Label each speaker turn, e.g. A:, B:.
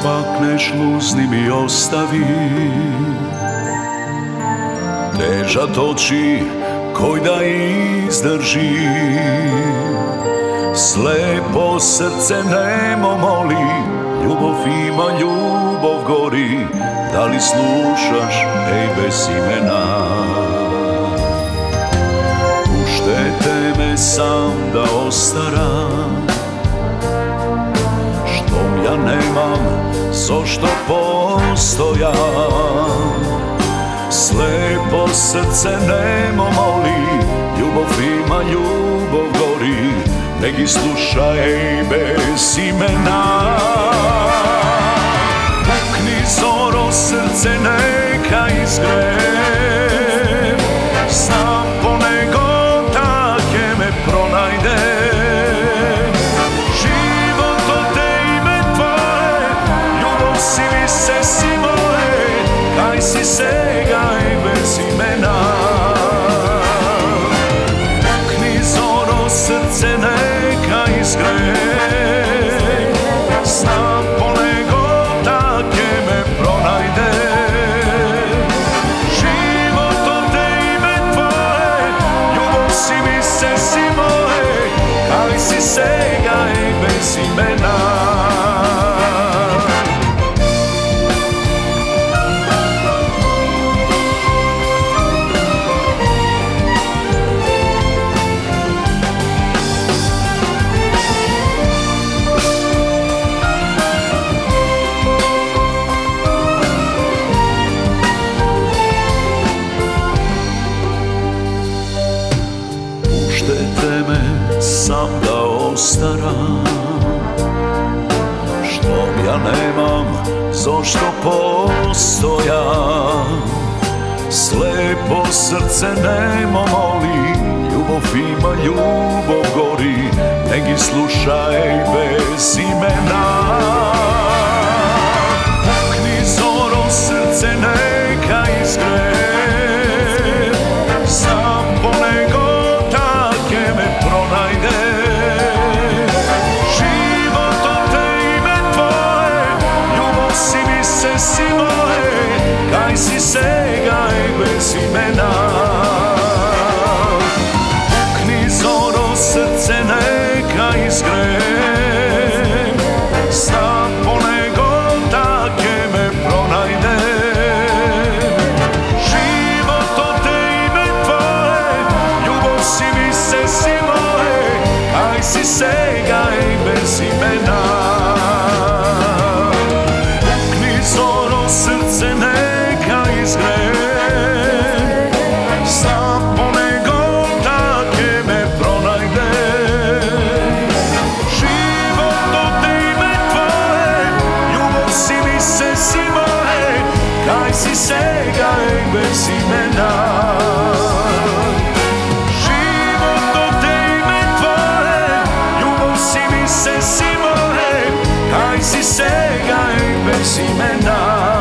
A: makneš luzni mi ostavi. Težat oči koji da izdrži, slepo srce nemo moli, ljubav ima, ljubav gori, da li slušaš, ej bez imena? Puštajte me sam da ostaram, što ja nemam, zašto postojam. Slepo srce nemo moli, ljubav ima, ljubav gori, neki slušaj bez imena. Pukni zoro, srce neka izgre, znam ponegod take me pronajde. Život od te ime tvoje, ljubav si mi se si moje, kaj si sega i bez imena. Pukni zoro, srce neka izgre, znam ponegod take me pronajde. Život od te ime tvoje, ljubav si mi se si moje, kaj si sega i bez imena. Puštajte me sam da ostaram, što ja nemam, zašto postojam. Slepo srce nemo moli, ljubav ima, ljubav gori, neki slušaj bez imena. Pukni zoro, srce neka izgre, sam ponegod take me pronajde. Život od te ime tvoje, ljubav si mi se si moje, kaj si sega i bez imena. Pukni zoro, srce neka izgre, znam ponegod take me pronajde. Život od te ime tvoje, ljubav si mi se si moje, kaj si sega i bez imena. Pukni zoro, srce neka izgre, znam ponegod take me pronajde. Život od te ime tvoje, ljubav si mi se si moje, kaj si sega i bez imena. Život od te ime tvoje, ljubav si mi se si moje, kaj si sega i bez imena.